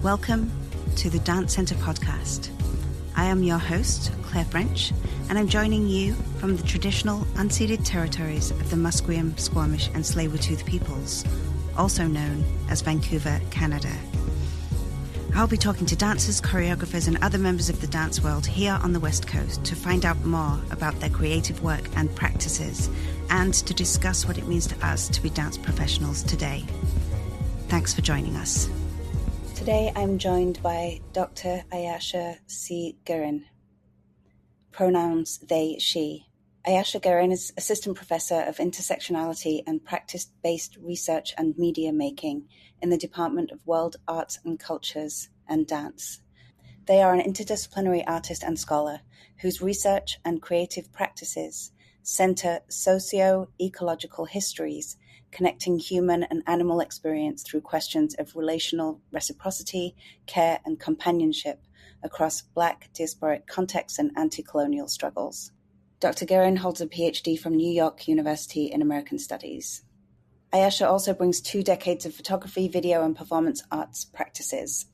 Welcome to the Dance Centre podcast. I am your host, Claire French, and I'm joining you from the traditional unceded territories of the Musqueam, Squamish and Tsleil-Waututh peoples, also known as Vancouver, Canada. I'll be talking to dancers, choreographers and other members of the dance world here on the West Coast to find out more about their creative work and practices and to discuss what it means to us to be dance professionals today. Thanks for joining us. Today I'm joined by Dr. Ayasha Guerin. Pronouns they, she. Ayasha Guerin is Assistant Professor of Intersectionality and Practice-Based Research and Media Making in the Department of World Arts and Cultures and Dance. They are an interdisciplinary artist and scholar whose research and creative practices center socio-ecological histories connecting human and animal experience through questions of relational reciprocity, care, and companionship across Black diasporic contexts and anti-colonial struggles. Dr. Guerin holds a PhD from New York University in American Studies. Ayasha also brings 2 decades of photography, video, and performance arts practices.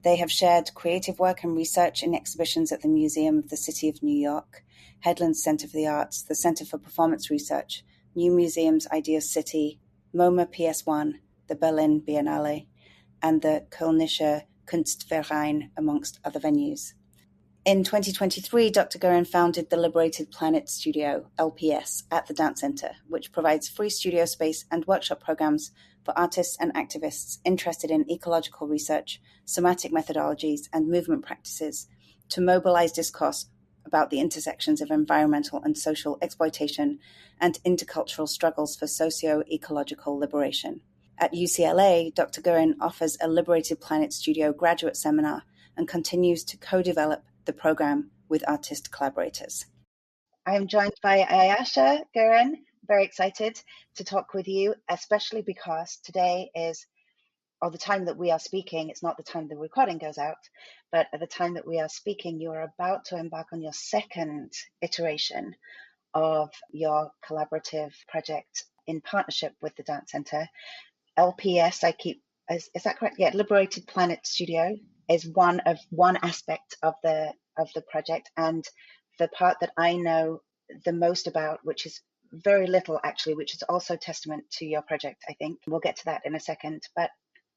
They have shared creative work and research in exhibitions at the Museum of the City of New York, Headlands Center for the Arts, the Center for Performance Research, New Museums Ideas City, MoMA PS1, the Berlin Biennale, and the Kölnische Kunstverein, amongst other venues. In 2023, Dr. Guerin founded the Liberated Planet Studio, LPS, at the Dance Centre, which provides free studio space and workshop programs for artists and activists interested in ecological research, somatic methodologies, and movement practices to mobilize discourse about the intersections of environmental and social exploitation and intercultural struggles for socio-ecological liberation. At UCLA, Dr. Guerin offers a Liberated Planet Studio graduate seminar and continues to co-develop the program with artist collaborators. I'm joined by Ayasha Guerin. Very excited to talk with you, especially because today is, or the time that we are speaking, it's not the time the recording goes out, but at the time that we are speaking, you are about to embark on your second iteration of your collaborative project in partnership with the Dance Centre. LPS, is that correct? Yeah, Liberated Planet Studio is one aspect of the project, and the part that I know the most about, which is very little actually, which is also testament to your project, I think. We'll get to that in a second, but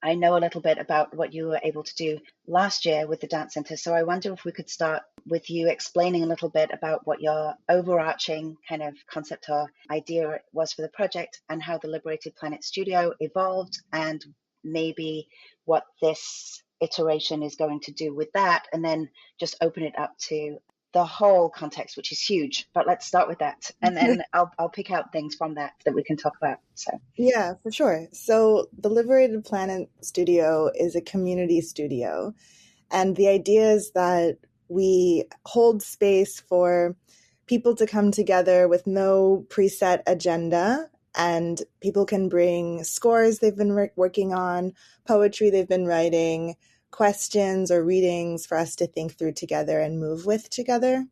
I know a little bit about what you were able to do last year with the Dance Centre. So I wonder if we could start with you explaining a little bit about what your overarching kind of concept or idea was for the project and how the Liberated Planet Studio evolved and maybe what this iteration is going to do with that, and then just open it up to the whole context, which is huge. But let's start with that, and then I'll pick out things from that we can talk about. So yeah, for sure. So the Liberated Planet Studio is a community studio, and the idea is that we hold space for people to come together with no preset agenda, and people can bring scores they've been working on, poetry they've been writing, questions or readings for us to think through together and move with together.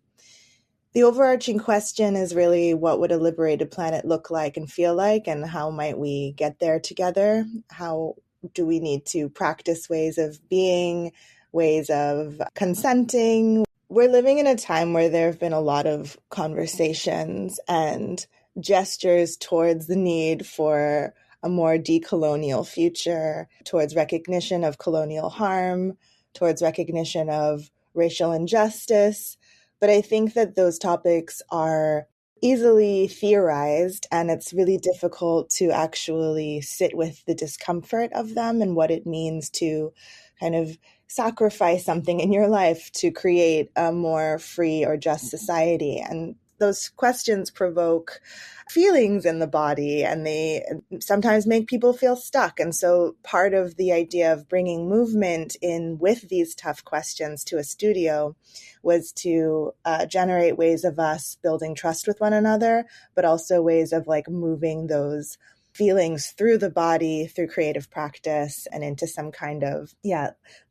The overarching question is really, what would a liberated planet look like and feel like, and how might we get there together? How do we need to practice ways of being, ways of consenting? We're living in a time where there have been a lot of conversations and gestures towards the need for a more decolonial future, towards recognition of colonial harm, towards recognition of racial injustice. But I think that those topics are easily theorized, and it's really difficult to actually sit with the discomfort of them and what it means to kind of sacrifice something in your life to create a more free or just society. And those questions provoke feelings in the body, and they sometimes make people feel stuck. And so part of the idea of bringing movement in with these tough questions to a studio was to generate ways of us building trust with one another, but also ways of like moving those feelings through the body, through creative practice, and into some kind of,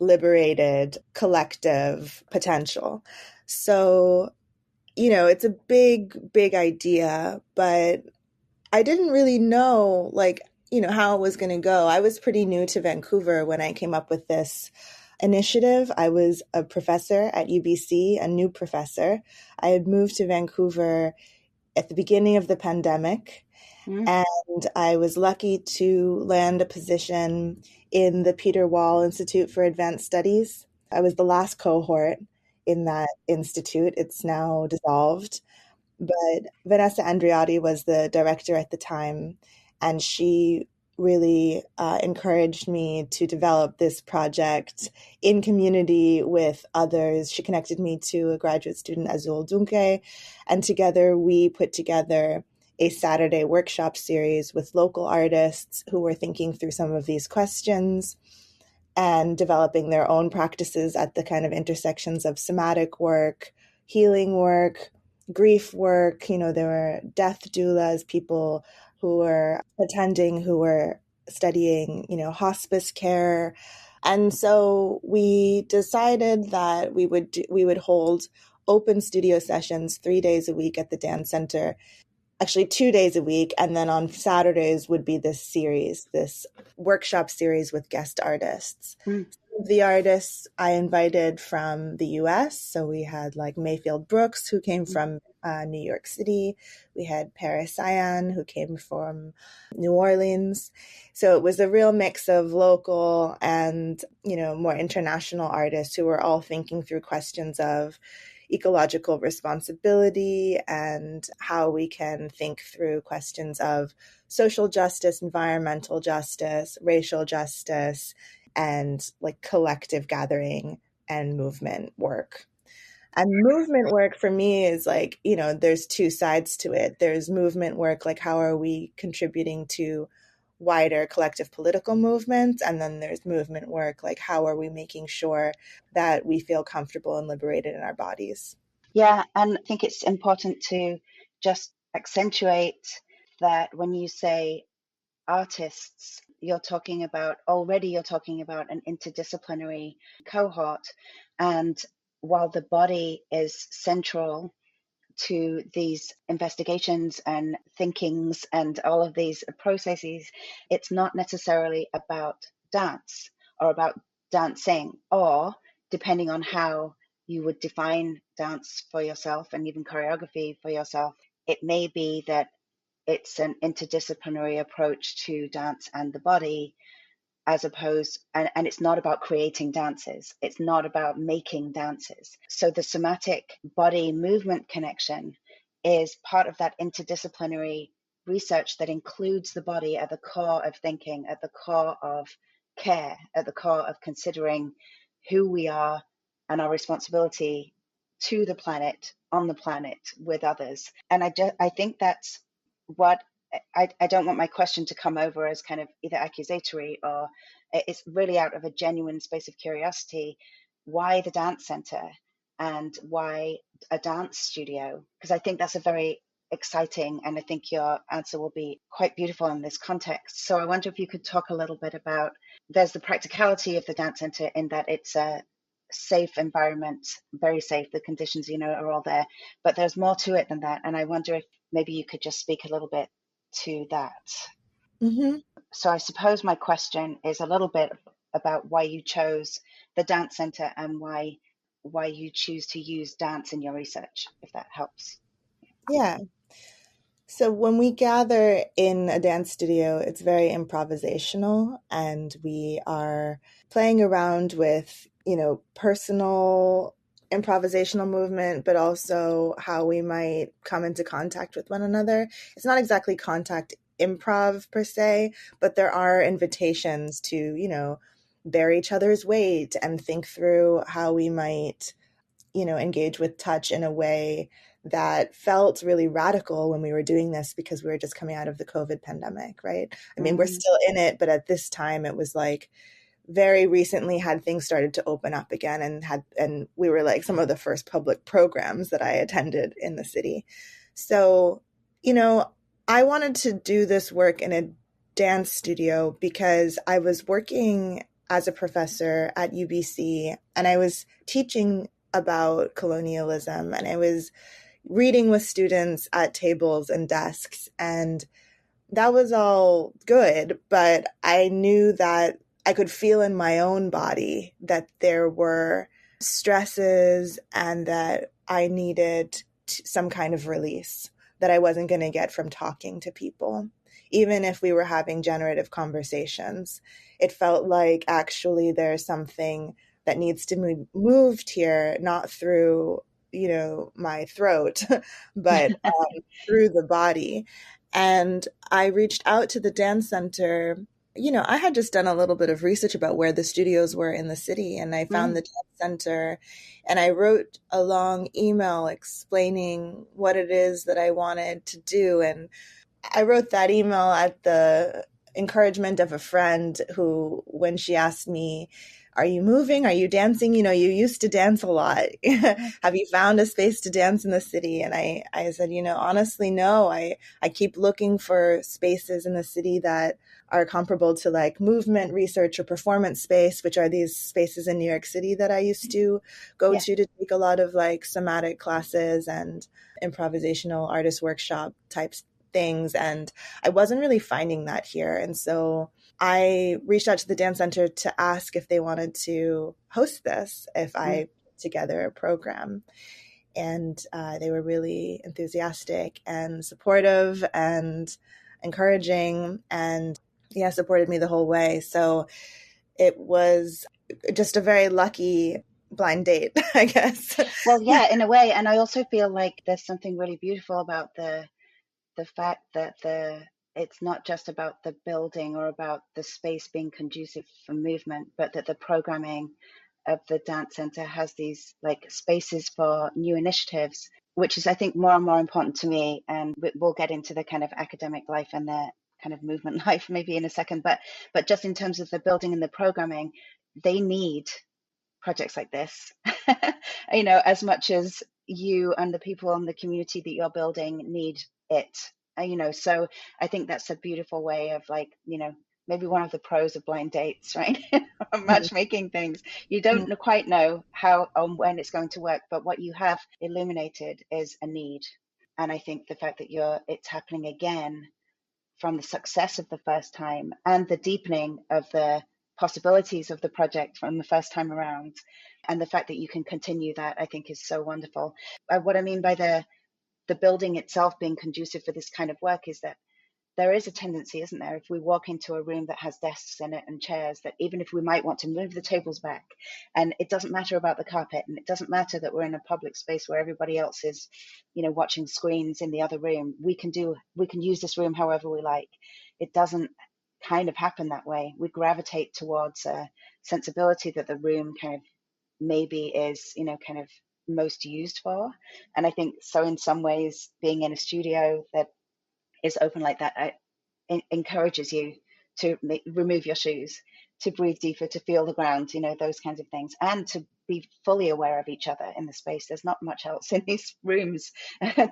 liberated collective potential. So it's a big, big idea, but I didn't really know, how it was going to go. I was pretty new to Vancouver when I came up with this initiative. I was a professor at UBC, a new professor. I had moved to Vancouver at the beginning of the pandemic, and I was lucky to land a position in the Peter Wall Institute for Advanced Studies. I was the last cohort in that institute. It's now dissolved. But Vanessa Andreotti was the director at the time, and she really encouraged me to develop this project in community with others. She connected me to a graduate student, Azul Dunke, and together we put together a Saturday workshop series with local artists who were thinking through some of these questions and developing their own practices at the kind of intersections of somatic work, healing work, grief work. You know, there were death doulas, people who were attending, who were studying, you know, hospice care. And so we decided that we would hold open studio sessions 3 days a week at the dance center, actually 2 days a week. And then on Saturdays would be this series, this workshop series with guest artists. Some of the artists I invited from the US. So we had like Mayfield Brooks, who came from New York City. We had Paris Cyan, who came from New Orleans. So it was a real mix of local and, you know, more international artists who were all thinking through questions of ecological responsibility and how we can think through questions of social justice, environmental justice, racial justice, and like collective gathering and movement work. And movement work for me is like, you know, there's two sides to it. There's movement work, like how are we contributing to wider collective political movements? And then there's movement work, like how are we making sure that we feel comfortable and liberated in our bodies? Yeah, and I think it's important to just accentuate that when you say artists, you're talking about an interdisciplinary cohort. And while the body is central to these investigations and thinkings and all of these processes, it's not necessarily about dance or about dancing, or depending on how you would define dance for yourself and even choreography for yourself, it may be that it's an interdisciplinary approach to dance and the body, as opposed, and it's not about creating dances, it's not about making dances. So the somatic body movement connection is part of that interdisciplinary research that includes the body at the core of thinking, at the core of care, at the core of considering who we are and our responsibility to the planet, on the planet, with others. And I think that's what I don't want my question to come over as kind of either accusatory, or it's really out of a genuine space of curiosity. Why the dance center and why a dance studio? Because I think that's a very exciting, and I think your answer will be quite beautiful in this context. So I wonder if you could talk a little bit about, there's the practicality of the dance center in that it's a safe environment, very safe, the conditions, you know, are all there, but there's more to it than that. And I wonder if maybe you could just speak a little bit to that. Mm-hmm. So I suppose my question is a little bit about why you chose the dance center and why you choose to use dance in your research, if that helps. Yeah. So when we gather in a dance studio, it's very improvisational, and we are playing around with, you know, personal improvisational movement, but also how we might come into contact with one another. It's not exactly contact improv per se, but there are invitations to, you know, bear each other's weight and think through how we might, you know, engage with touch in a way that felt really radical when we were doing this, because we were just coming out of the COVID pandemic, right? I mean, we're still in it, but at this time it was like very recently had things started to open up again, and we were like some of the first public programs that I attended in the city. So, you know, I wanted to do this work in a dance studio because I was working as a professor at UBC, and I was teaching about colonialism, and I was reading with students at tables and desks, and that was all good, but I knew that I could feel in my own body that there were stresses and that I needed some kind of release that I wasn't going to get from talking to people. Even if we were having generative conversations, it felt like actually there's something that needs to be moved here, not through, my throat, but through the body. And I reached out to the dance center. I had just done a little bit of research about where the studios were in the city, and I found the dance center, and I wrote a long email explaining what it is that I wanted to do. And I wrote that email at the encouragement of a friend who, when she asked me, are you moving? Are you dancing? You used to dance a lot. Have you found a space to dance in the city? And I said, honestly, no. I keep looking for spaces in the city that are comparable to like movement research or performance space, which are these spaces in New York City that I used to go to take a lot of like somatic classes and improvisational artist workshop types things. And I wasn't really finding that here. And so I reached out to the dance center to ask if they wanted to host this, if I put together a program. And they were really enthusiastic and supportive and encouraging, and supported me the whole way. So it was just a very lucky blind date, I guess. Well, yeah, in a way. And I also feel like there's something really beautiful about the fact that it's not just about the building or about the space being conducive for movement, but that the programming of the dance center has these like spaces for new initiatives, which is, I think, more and more important to me. And we'll get into the kind of academic life and the kind of movement life maybe in a second, but just in terms of the building and the programming, they need projects like this, as much as you and the people in the community that you're building need it, so I think that's a beautiful way of like, maybe one of the pros of blind dates, right? Matchmaking things. You don't quite know how or when it's going to work, but what you have illuminated is a need. And I think the fact that it's happening again from the success of the first time and the deepening of the possibilities of the project from the first time around, and the fact that you can continue that, I think is so wonderful. What I mean by the building itself being conducive for this kind of work is that there is a tendency, isn't there, if we walk into a room that has desks in it and chairs, that even if we might want to move the tables back, and it doesn't matter about the carpet, and it doesn't matter that we're in a public space where everybody else is, watching screens in the other room, we can use this room however we like. It doesn't kind of happen that way. We gravitate towards a sensibility that the room kind of maybe is, kind of most used for. And I think so in some ways, being in a studio that is open like that encourages you to remove your shoes, to breathe deeper, to feel the ground, those kinds of things, and to be fully aware of each other in the space. There's not much else in these rooms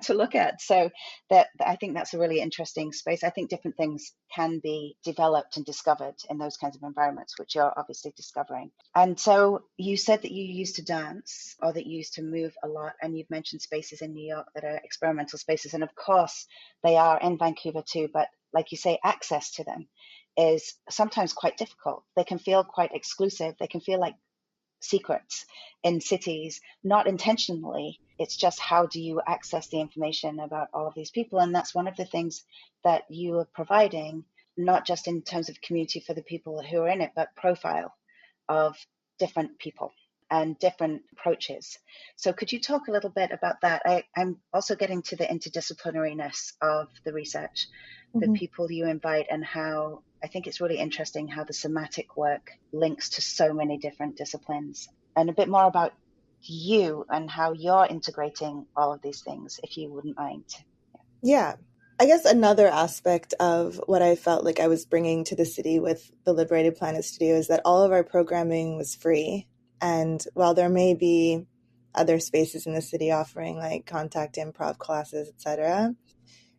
to look at. So that I think that's a really interesting space. I think different things can be developed and discovered in those kinds of environments, which you're obviously discovering. And so you said that you used to dance, or that you used to move a lot, and you've mentioned spaces in New York that are experimental spaces. And of course, they are in Vancouver too, but like you say, access to them is sometimes quite difficult. They can feel quite exclusive. They can feel like secrets in cities, not intentionally. It's just, how do you access the information about all of these people? And that's one of the things that you are providing, not just in terms of community for the people who are in it, but profile of different people and different approaches. So could you talk a little bit about that? I'm also getting to the interdisciplinariness of the research, the people you invite, and how I think it's really interesting how the somatic work links to so many different disciplines, and a bit more about you and how you're integrating all of these things, if you wouldn't mind. Yeah. I guess another aspect of what I felt like I was bringing to the city with the Liberated Planet Studio is that all of our programming was free. And while there may be other spaces in the city offering like contact improv classes, etc.,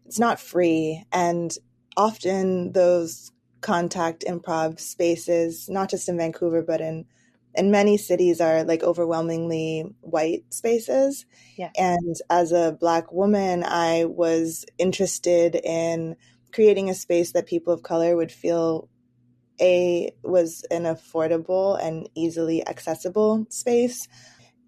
it's not free. And often those contact improv spaces, not just in Vancouver, but in many cities, are like overwhelmingly white spaces. Yeah. And as a Black woman, I was interested in creating a space that people of color would feel was an affordable and easily accessible space,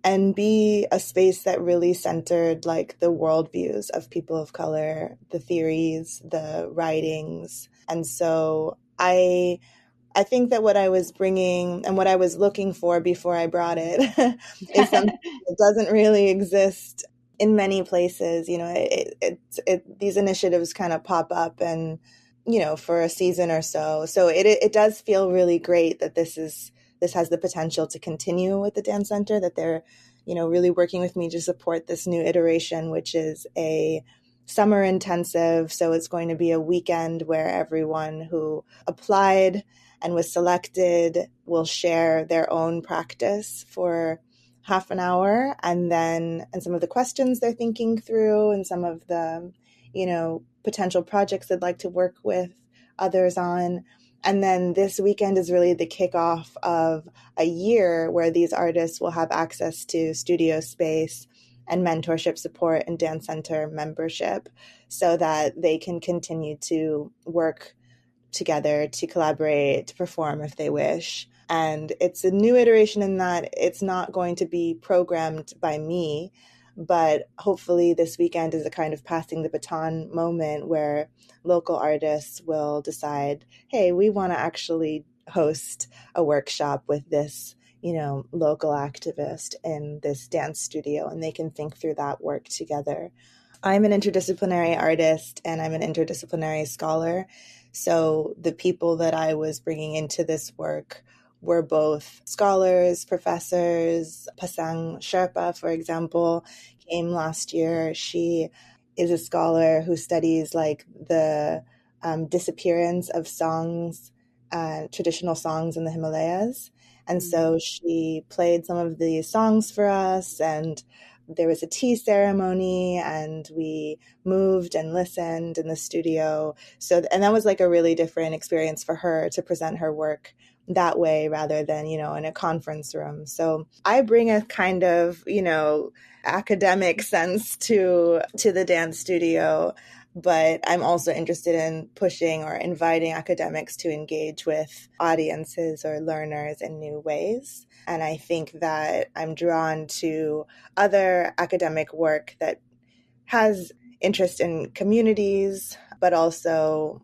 and B, a space that really centered like the worldviews of people of color, the theories, the writings. And so I think that what I was bringing and what I was looking for before I brought it is something that doesn't really exist in many places. These initiatives kind of pop up and, for a season or so. So it does feel really great that this has the potential to continue with the Dance Center, that they're, really working with me to support this new iteration, which is a summer intensive. So it's going to be a weekend where everyone who applied and was selected will share their own practice for half an hour, and some of the questions they're thinking through, and some of the, potential projects they'd like to work with others on. And then this weekend is really the kickoff of a year where these artists will have access to studio space and mentorship support and Dance Center membership, so that they can continue to work together, to collaborate, to perform if they wish. And it's a new iteration in that it's not going to be programmed by me, but hopefully this weekend is a kind of passing the baton moment where local artists will decide, hey, we want to actually host a workshop with this, local activist in this dance studio, and they can think through that work together. I'm an interdisciplinary artist and I'm an interdisciplinary scholar. So the people that I was bringing into this work were both scholars, professors. Pasang Sherpa, for example, came last year. She is a scholar who studies like the disappearance of songs, traditional songs in the Himalayas. And so she played some of the songs for us, and there was a tea ceremony, and we moved and listened in the studio. And that was like a really different experience for her to present her work that way rather than, in a conference room. So I bring a kind of, academic sense to the dance studio, but I'm also interested in pushing or inviting academics to engage with audiences or learners in new ways. And I think that I'm drawn to other academic work that has interest in communities, but also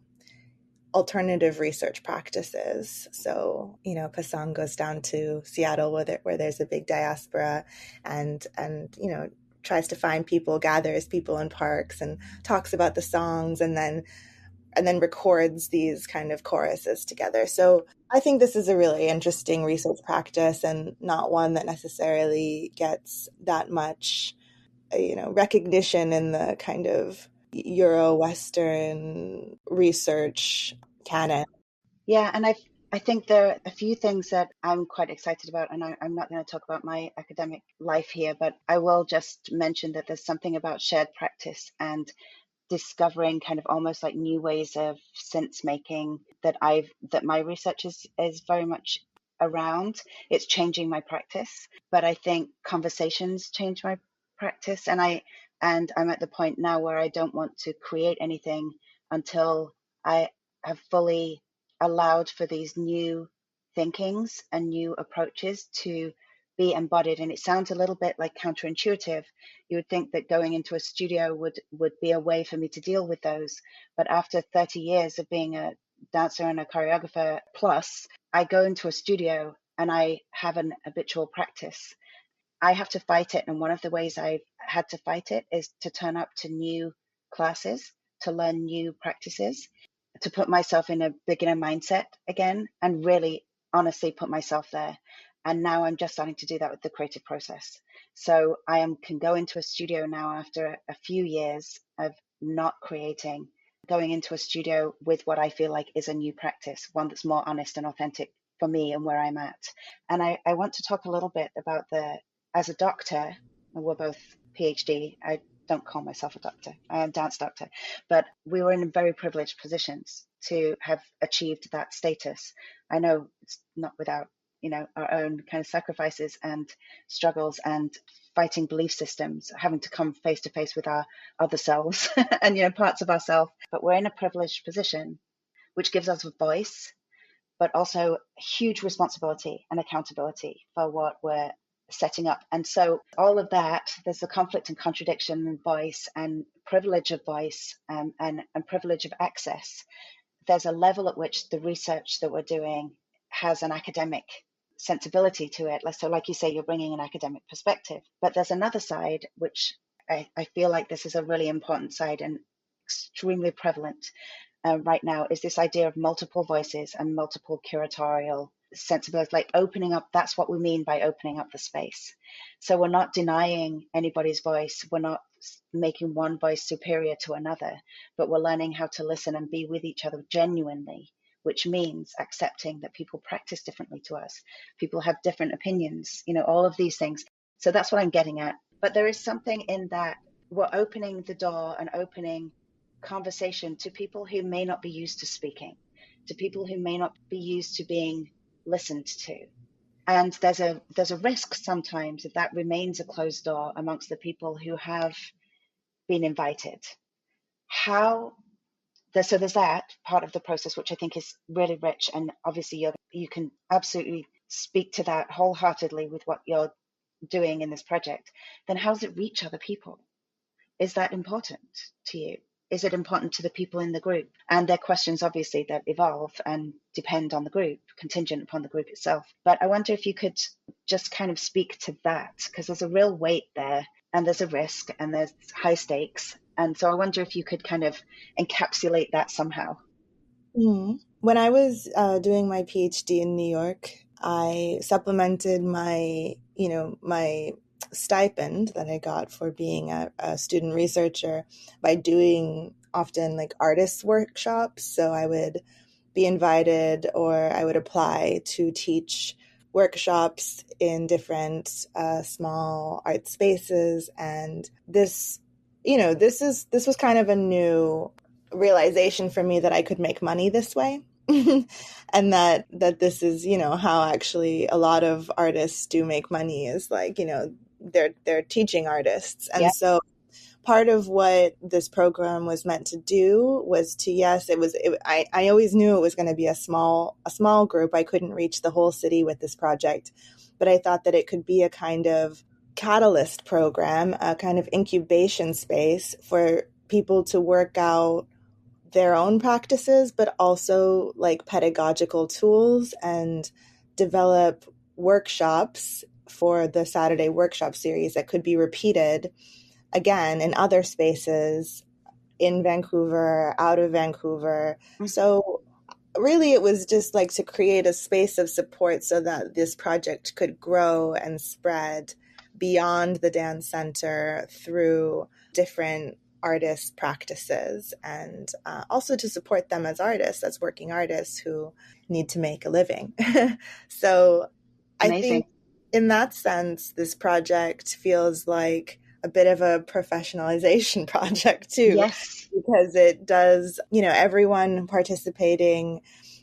alternative research practices. So, Pasang goes down to Seattle where there's a big diaspora and tries to find people, gathers people in parks and talks about the songs, and then records these kind of choruses together. So I think this is a really interesting research practice, and not one that necessarily gets that much, recognition in the kind of Euro-Western research canon. Yeah, and I think there are a few things that I'm quite excited about, and I'm not going to talk about my academic life here, but I will just mention that there's something about shared practice and discovering kind of almost like new ways of sense making that my research is very much around. It's changing my practice, but I think conversations change my practice, and I'm at the point now where I don't want to create anything until I have fully allowed for these new thinkings and new approaches to be embodied. And it sounds a little bit like counterintuitive. You would think that going into a studio would be a way for me to deal with those. But after 30 years of being a dancer and a choreographer plus, I go into a studio and I have an habitual practice. I have to fight it. And one of the ways I've had to fight it is to turn up to new classes, to learn new practices, to put myself in a beginner mindset again, and really honestly put myself there. And now I'm just starting to do that with the creative process. So can go into a studio now after a few years of not creating, going into a studio with what I feel like is a new practice, one that's more honest and authentic for me and where I'm at. And I want to talk a little bit about as a doctor, we're both PhD. I don't call myself a doctor. I am a dance doctor, but we were in very privileged positions to have achieved that status. I know it's not without, our own kind of sacrifices and struggles and fighting belief systems, having to come face to face with our other selves and, parts of ourselves. But we're in a privileged position, which gives us a voice, but also huge responsibility and accountability for what we're setting up. And so all of that, there's a conflict and contradiction in voice and privilege of voice, and privilege of access. There's a level at which the research that we're doing has an academic sensibility to it. So like you say, you're bringing an academic perspective. But there's another side, which I feel like this is a really important side and extremely prevalent right now, is this idea of multiple voices and multiple curatorial sensibilities, like opening up. That's what we mean by opening up the space. So we're not denying anybody's voice. We're not making one voice superior to another, but we're learning how to listen and be with each other genuinely, which means accepting that people practice differently to us. People have different opinions, all of these things. So that's what I'm getting at. But there is something in that we're opening the door and opening conversation to people who may not be used to speaking, to people who may not be used to being listened to. And there's a risk sometimes if that remains a closed door amongst the people who have been invited. So there's that part of the process, which I think is really rich, and obviously you can absolutely speak to that wholeheartedly with what you're doing in this project. Then how does it reach other people? Is that important to you? Is it important to the people in the group? And they're questions, obviously, that evolve and depend on the group, contingent upon the group itself. But I wonder if you could just kind of speak to that, because there's a real weight there, and there's a risk, and there's high stakes. And so I wonder if you could kind of encapsulate that somehow. Mm-hmm. When I was doing my PhD in New York, I supplemented my stipend that I got for being a student researcher by doing often like artists workshops. So I would be invited, or I would apply to teach workshops in different small art spaces. And this was kind of a new realization for me that I could make money this way. And that this is, how actually a lot of artists do make money, is like, they're teaching artists. And so part of what this program was meant to do was to, I always knew it was going to be a small group. I couldn't reach the whole city with this project, but I thought that it could be a kind of catalyst program, a kind of incubation space for people to work out their own practices, but also like pedagogical tools, and develop workshops for the Saturday workshop series that could be repeated again in other spaces in Vancouver, out of Vancouver. So really it was just like to create a space of support so that this project could grow and spread beyond the dance center through different artist practices, and also to support them as artists, as working artists who need to make a living. So Amazing. I think in that sense, this project feels like a bit of a professionalization project too. Yes. Because it does, everyone participating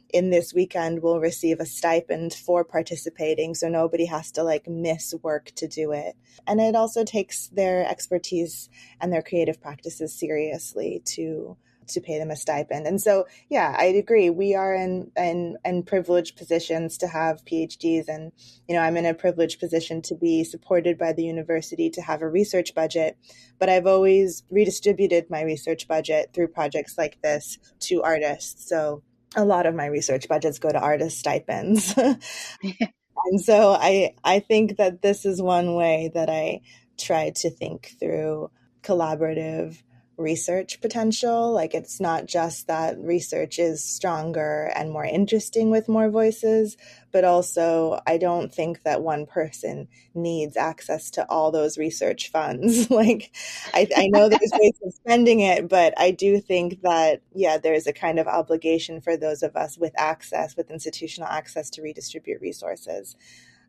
in this weekend will receive a stipend for participating, so nobody has to like miss work to do it. And it also takes their expertise and their creative practices seriously to pay them a stipend. And so, yeah, I agree. We are in privileged positions to have PhDs, and I'm in a privileged position to be supported by the university to have a research budget. But I've always redistributed my research budget through projects like this to artists. So a lot of my research budgets go to artist stipends. And so I think that this is one way that I try to think through collaborative research potential. Like, it's not just that research is stronger and more interesting with more voices, but also I don't think that one person needs access to all those research funds. Like, I know there's ways of spending it, but I do think that, there's a kind of obligation for those of us with access, with institutional access, to redistribute resources.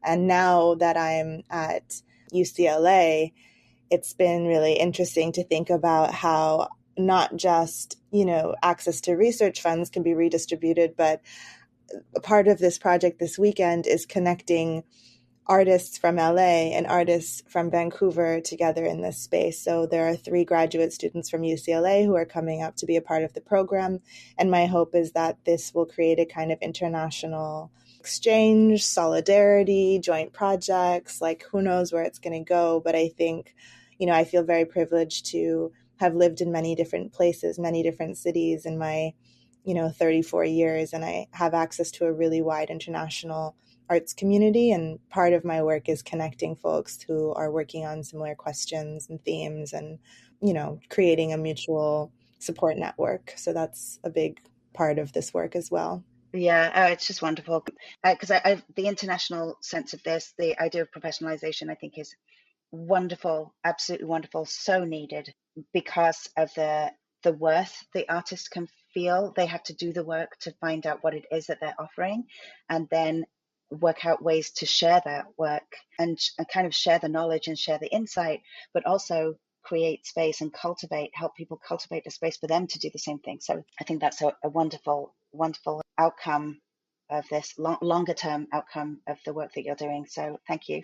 And now that I'm at UCLA, it's been really interesting to think about how not just, access to research funds can be redistributed, but a part of this project this weekend is connecting artists from LA and artists from Vancouver together in this space. So there are 3 graduate students from UCLA who are coming up to be a part of the program. And my hope is that this will create a kind of international exchange, solidarity, joint projects. Like, who knows where it's going to go. But I think, I feel very privileged to have lived in many different places, many different cities in my 34 years, and I have access to a really wide international arts community, and part of my work is connecting folks who are working on similar questions and themes and creating a mutual support network. So that's a big part of this work as well. Yeah, it's just wonderful because the international sense of this, the idea of professionalization, I think is wonderful, absolutely wonderful, so needed because of the worth the artist can feel. They have to do the work to find out what it is that they're offering, and then work out ways to share that work and kind of share the knowledge and share the insight, but also create space and help people cultivate a space for them to do the same thing. So I think that's a wonderful, wonderful outcome of this longer term outcome of the work that you're doing. So thank you.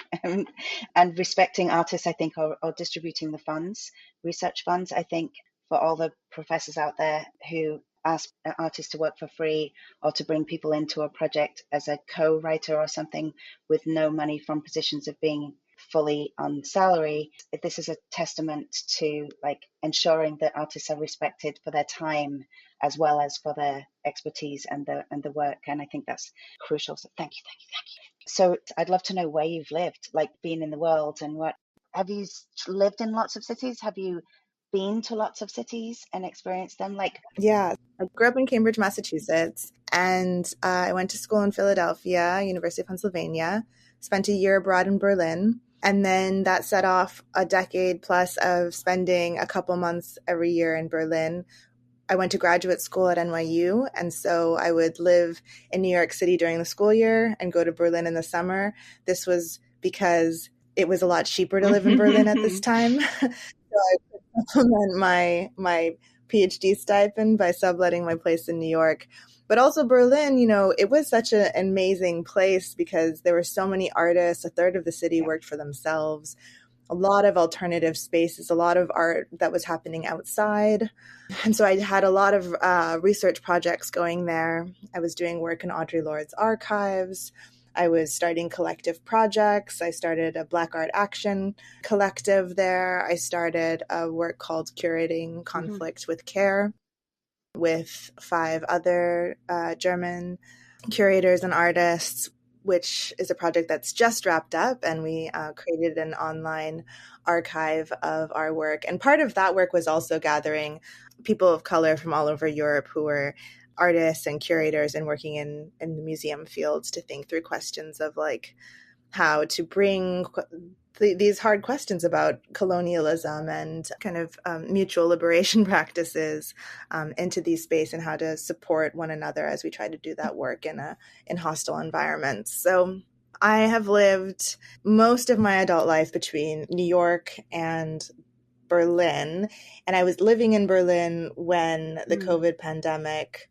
And respecting artists, I think, or distributing the funds, research funds, I think, for all the professors out there who ask artists to work for free or to bring people into a project as a co-writer or something with no money from positions of being fully on salary. This is a testament to like ensuring that artists are respected for their time as well as for their expertise and the work. And I think that's crucial. So thank you. So I'd love to know where you've lived, like being in the world, and what have you lived in lots of cities? Have you been to lots of cities and experienced them? Yeah, I grew up in Cambridge, Massachusetts, and I went to school in Philadelphia, University of Pennsylvania, spent a year abroad in Berlin, and then that set off a decade plus of spending a couple months every year in Berlin. I went to graduate school at NYU, and so I would live in New York City during the school year and go to Berlin in the summer. This was because it was a lot cheaper to live in Berlin at this time. So I could supplement my PhD stipend by subletting my place in New York. But also Berlin, it was such an amazing place because there were so many artists. A third of the city worked for themselves. A lot of alternative spaces, a lot of art that was happening outside. And so I had a lot of research projects going there. I was doing work in Audre Lorde's archives. I was starting collective projects. I started a Black Art Action collective there. I started a work called Curating Conflict with Care with 5 other German curators and artists, which is a project that's just wrapped up, and we created an online archive of our work. And part of that work was also gathering people of color from all over Europe who were artists and curators and working in the museum fields to think through questions of like how to bring these hard questions about colonialism and kind of mutual liberation practices into these space, and how to support one another as we try to do that work in hostile environments. So I have lived most of my adult life between New York and Berlin, and I was living in Berlin when the COVID pandemic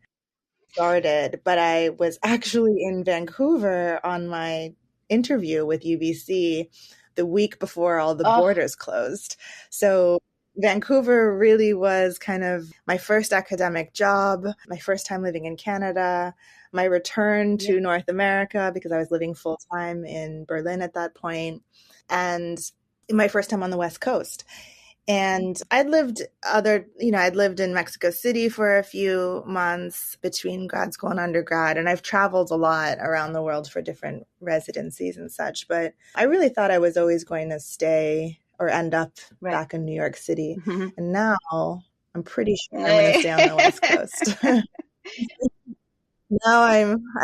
started, but I was actually in Vancouver on my interview with UBC the week before all the borders closed. So Vancouver really was kind of my first academic job, my first time living in Canada, my return to North America because I was living full time in Berlin at that point, and my first time on the West Coast. And I'd lived in Mexico City for a few months between grad school and undergrad, and I've traveled a lot around the world for different residencies and such. But I really thought I was always going to stay or end up back in New York City. And now I'm pretty sure I'm going to stay on the West Coast. Now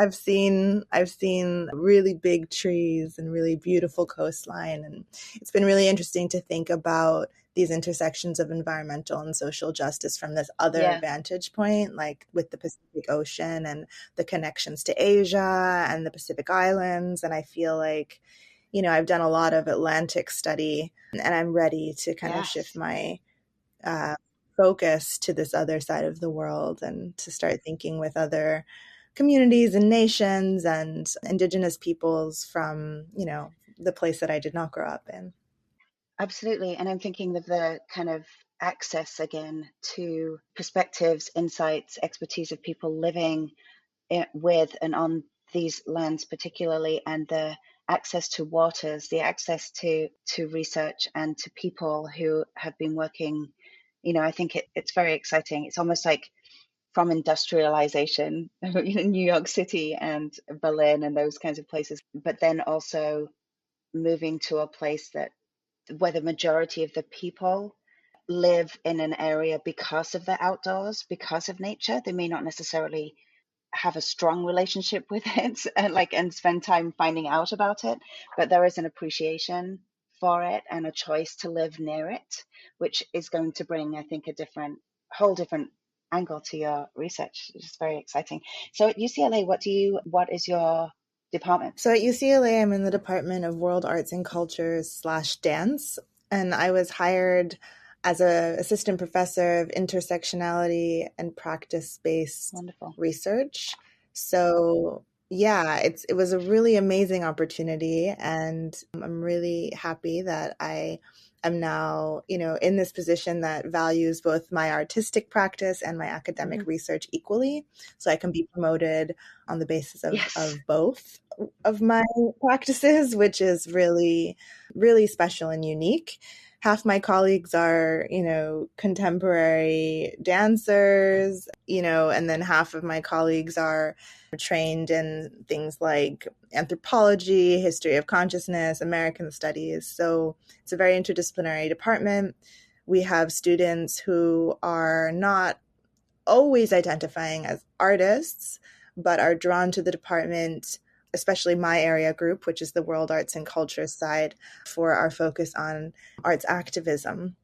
I've seen really big trees and really beautiful coastline, and it's been really interesting to think about these intersections of environmental and social justice from this other vantage point, like with the Pacific Ocean and the connections to Asia and the Pacific Islands. And I feel like, I've done a lot of Atlantic study, and I'm ready to kind of shift my focus to this other side of the world and to start thinking with other communities and nations and indigenous peoples from the place that I did not grow up in. Absolutely. And I'm thinking of the kind of access again to perspectives, insights, expertise of people living with and on these lands particularly, and the access to waters, the access to research and to people who have been working. I think it's very exciting. It's almost like from industrialization, New York City and Berlin and those kinds of places, but then also moving to a place that where the majority of the people live in an area because of the outdoors, because of nature. They may not necessarily have a strong relationship with it and spend time finding out about it, but there is an appreciation for it and a choice to live near it, which is going to bring, I think, whole different angle to your research, which is very exciting. So at UCLA, what is your department? So at UCLA, I'm in the Department of World Arts and Cultures / Dance, and I was hired as an assistant professor of intersectionality and practice-based research. So yeah, it was a really amazing opportunity, and I'm really happy that I am now, in this position that values both my artistic practice and my academic research equally. So I can be promoted on the basis of both of my practices, which is really, really special and unique. Half my colleagues are, contemporary dancers, and then half of my colleagues are trained in things like anthropology, history of consciousness, American studies. So it's a very interdisciplinary department. We have students who are not always identifying as artists, but are drawn to the department, especially my area group, which is the World Arts and Culture side, for our focus on arts activism.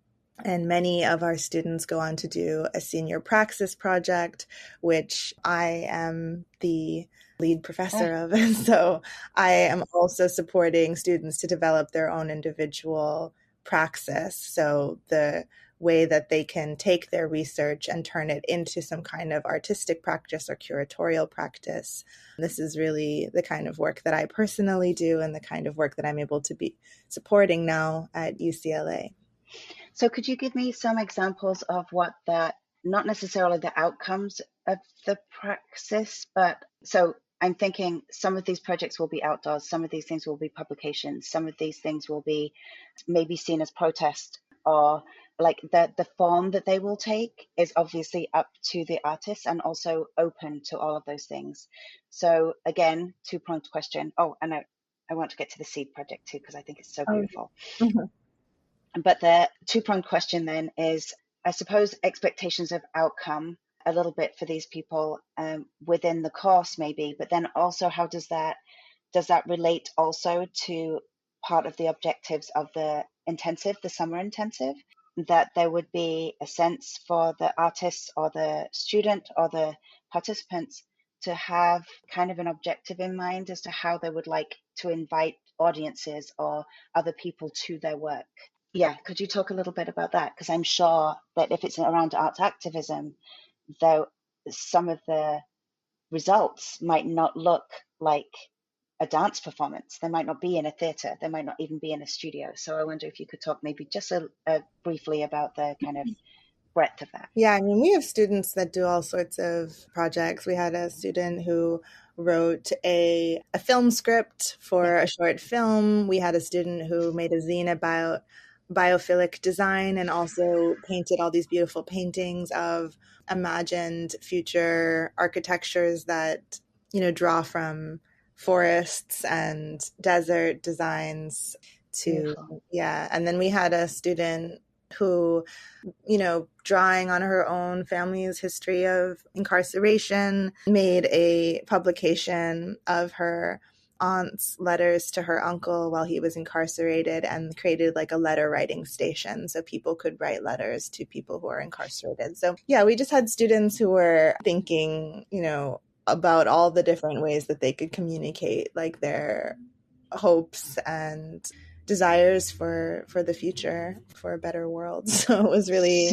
And many of our students go on to do a senior praxis project, which I am the lead professor of. And so I am also supporting students to develop their own individual praxis. So the way that they can take their research and turn it into some kind of artistic practice or curatorial practice. This is really the kind of work that I personally do and the kind of work that I'm able to be supporting now at UCLA. So could you give me some examples of what that, not necessarily the outcomes of the praxis, but so I'm thinking some of these projects will be outdoors, some of these things will be publications, some of these things will be maybe seen as protest, or like the form that they will take is obviously up to the artist and also open to all of those things. So again, two-pronged question. Oh, and I want to get to the seed project too, because I think it's so beautiful. But the two-pronged question then is, I suppose, expectations of outcome a little bit for these people within the course maybe, but then also how does that relate also to part of the objectives of the intensive, the summer intensive, that there would be a sense for the artists or the student or the participants to have kind of an objective in mind as to how they would like to invite audiences or other people to their work. Yeah, could you talk a little bit about that? Because I'm sure that if it's around arts activism, though, some of the results might not look like a dance performance. They might not be in a theatre. They might not even be in a studio. So I wonder if you could talk maybe just briefly about the kind of breadth of that. Yeah, I mean, we have students that do all sorts of projects. We had a student who wrote a film script for a short film. We had a student who made a zine about biophilic design and also painted all these beautiful paintings of imagined future architectures that, draw from forests and desert designs to, beautiful. Yeah. And then we had a student who, drawing on her own family's history of incarceration, made a publication of her aunt's letters to her uncle while he was incarcerated and created like a letter writing station so people could write letters to people who are incarcerated. So yeah, we just had students who were thinking, about all the different ways that they could communicate like their hopes and desires for the future, for a better world. So it was really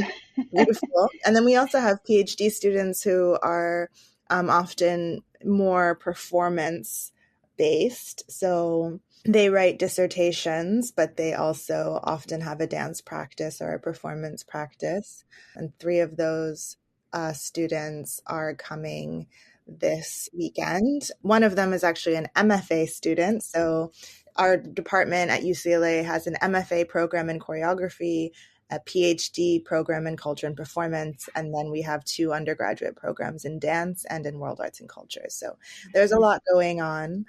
beautiful. And then we also have PhD students who are often more performance based. So they write dissertations, but they also often have a dance practice or a performance practice. And three of those students are coming this weekend. One of them is actually an MFA student. So our department at UCLA has an MFA program in choreography, a PhD program in culture and performance, and then we have 2 undergraduate programs in dance and in world arts and culture. So there's a lot going on.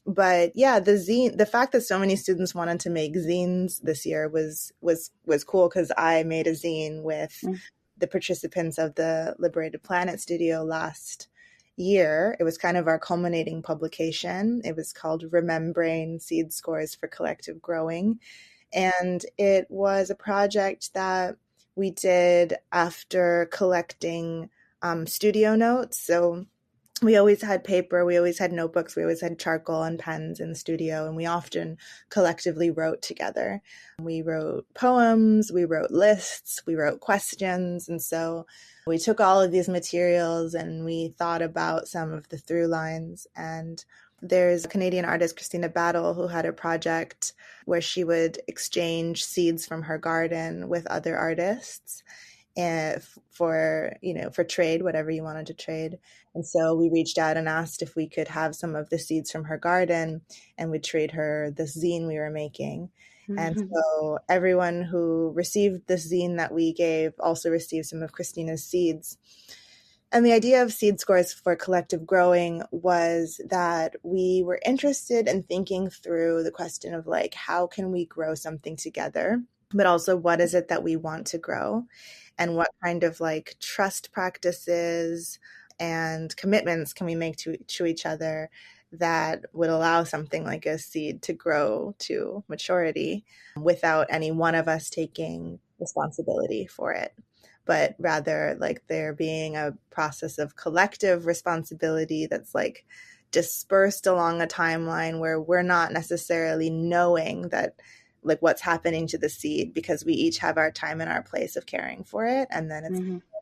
But yeah, the fact that so many students wanted to make zines this year was cool, because I made a zine with the participants of the Liberated Planet Studio last year. It was kind of our culminating publication. It was called Remembering Seed Scores for Collective Growing. And it was a project that we did after collecting studio notes. So we always had paper, we always had notebooks, we always had charcoal and pens in the studio, and we often collectively wrote together. We wrote poems, we wrote lists, we wrote questions, and so we took all of these materials and we thought about some of the through lines. And there's a Canadian artist, Christina Battle, who had a project where she would exchange seeds from her garden with other artists, and for trade, whatever you wanted to trade. And so we reached out and asked if we could have some of the seeds from her garden, and we'd trade her the zine we were making. And so everyone who received the zine that we gave also received some of Christina's seeds. And the idea of seed scores for collective growing was that we were interested in thinking through the question of, like, how can we grow something together, but also what is it that we want to grow, and what kind of like trust practices and commitments can we make to each other that would allow something like a seed to grow to maturity without any one of us taking responsibility for it, but rather like there being a process of collective responsibility that's like dispersed along a timeline where we're not necessarily knowing that like what's happening to the seed, because we each have our time and our place of caring for it, and then it's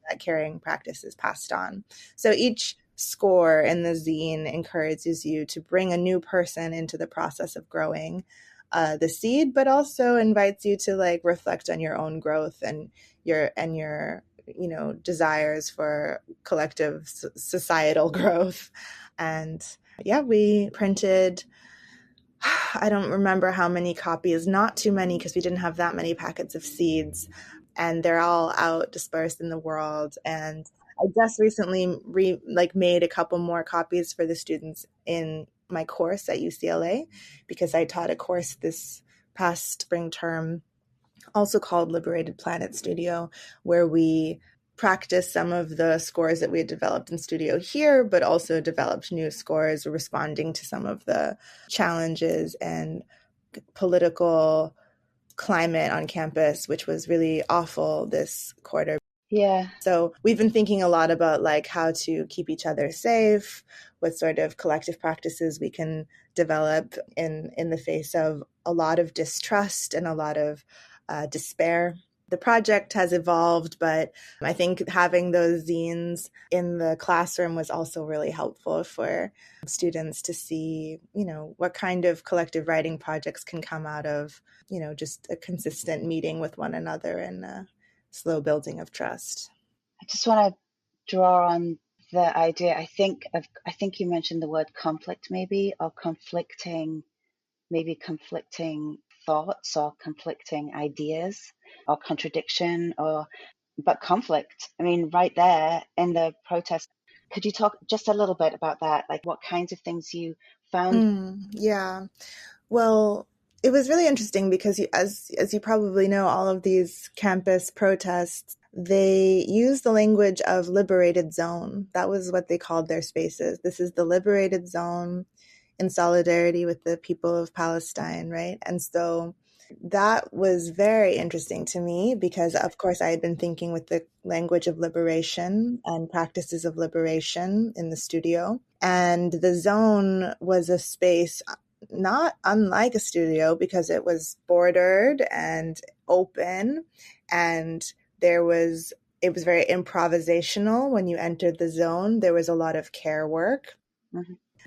that caring practice is passed on. So each score in the zine encourages you to bring a new person into the process of growing the seed, but also invites you to like reflect on your own growth and your desires for collective societal growth. And yeah, we printed, I don't remember how many copies, not too many because we didn't have that many packets of seeds, and they're all out dispersed in the world. And I just recently made a couple more copies for the students in my course at UCLA, because I taught a course this past spring term also called Liberated Planet Studio, where we practiced some of the scores that we had developed in studio here, but also developed new scores responding to some of the challenges and political climate on campus, which was really awful this quarter. Yeah. So we've been thinking a lot about like how to keep each other safe, what sort of collective practices we can develop in the face of a lot of distrust and a lot of despair. The project has evolved, but I think having those zines in the classroom was also really helpful for students to see, what kind of collective writing projects can come out of, just a consistent meeting with one another and a slow building of trust. I just want to draw on the idea. I think you mentioned the word conflict, maybe, or conflicting thoughts or conflicting ideas or contradiction, but conflict. I mean, right there in the protest. Could you talk just a little bit about that? Like what kinds of things you found? Yeah. Well, it was really interesting because as you probably know, all of these campus protests, they use the language of liberated zone. That was what they called their spaces. This is the liberated zone in solidarity with the people of Palestine, right? And so that was very interesting to me because, of course, I had been thinking with the language of liberation and practices of liberation in the studio. And the zone was a space not unlike a studio because it was bordered and open, and it was very improvisational. When you entered the zone, there was a lot of care work.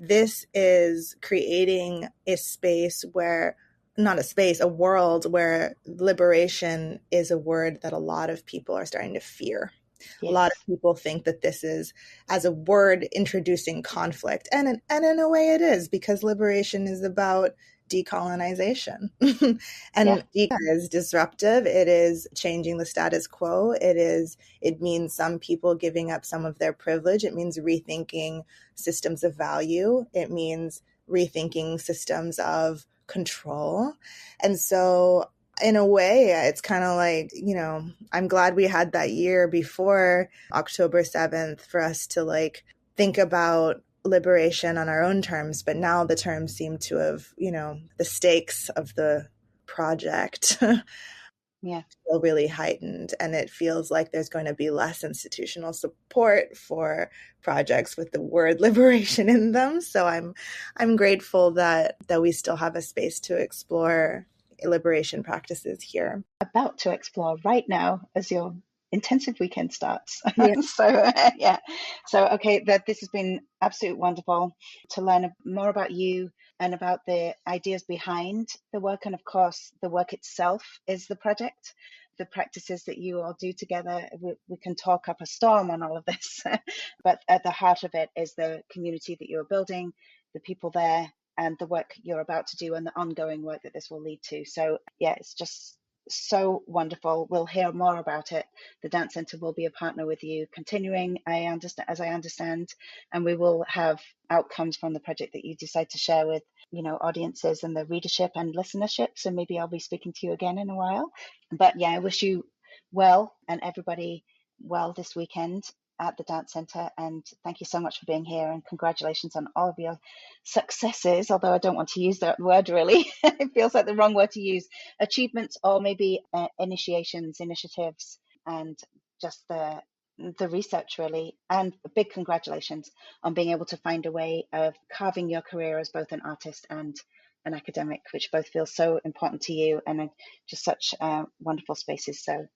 This is creating a space where, not a space, a world where liberation is a word that a lot of people are starting to fear. Yes. A lot of people think that this is, as a word, introducing conflict. And in a way it is, because liberation is about decolonization. And it is disruptive. It is changing the status quo. It means some people giving up some of their privilege. It means rethinking systems of value. It means rethinking systems of control. And so in a way, it's kind of like, I'm glad we had that year before October 7th for us to like think about liberation on our own terms. But now the terms seem to have, the stakes of the project feel really heightened. And it feels like there's going to be less institutional support for projects with the word liberation in them. So I'm grateful that we still have a space to explore liberation practices here. About to explore right now as your intensive weekend starts. Yeah. So okay, this has been absolutely wonderful to learn more about you and about the ideas behind the work, and of course the work itself is the project. The practices that you all do together, we can talk up a storm on all of this, but at the heart of it is the community that you're building, the people there, and the work you're about to do and the ongoing work that this will lead to. So yeah, it's just so wonderful. We'll hear more about it. The Dance Center will be a partner with you continuing, as I understand, and we will have outcomes from the project that you decide to share with audiences and the readership and listenership. So maybe I'll be speaking to you again in a while. But yeah, I wish you well and everybody well this weekend at the Dance Center, and thank you so much for being here, and congratulations on all of your successes, although I don't want to use that word really. It feels like the wrong word to use. Achievements, or maybe initiatives, and just the research really. And a big congratulations on being able to find a way of carving your career as both an artist and an academic, which both feel so important to you, and just such wonderful spaces. So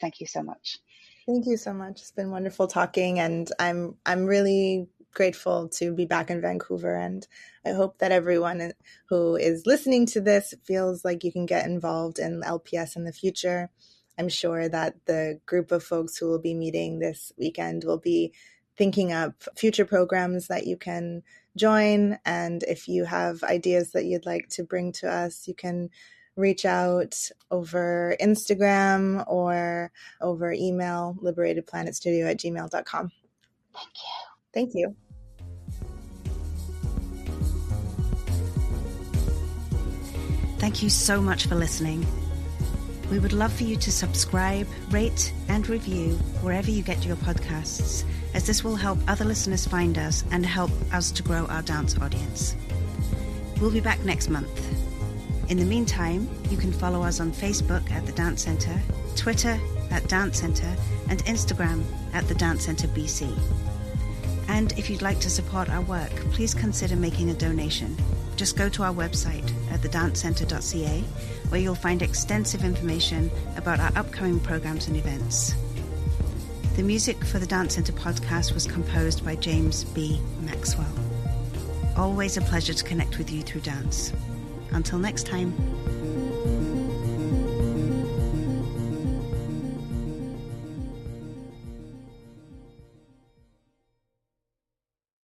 thank you so much. Thank you so much. It's been wonderful talking, and I'm really grateful to be back in Vancouver, and I hope that everyone who is listening to this feels like you can get involved in LPS in the future. I'm sure that the group of folks who will be meeting this weekend will be thinking up future programs that you can join, and if you have ideas that you'd like to bring to us, you can reach out over Instagram or over email, liberatedplanetstudio@gmail.com. Thank you. Thank you. Thank you so much for listening. We would love for you to subscribe, rate, and review wherever you get your podcasts, as this will help other listeners find us and help us to grow our dance audience. We'll be back next month. In the meantime, you can follow us on Facebook at The Dance Center, Twitter at Dance Center, and Instagram at The Dance Center BC. And if you'd like to support our work, please consider making a donation. Just go to our website at thedancecenter.ca, where you'll find extensive information about our upcoming programs and events. The music for the Dance Center podcast was composed by James B. Maxwell. Always a pleasure to connect with you through dance. Until next time.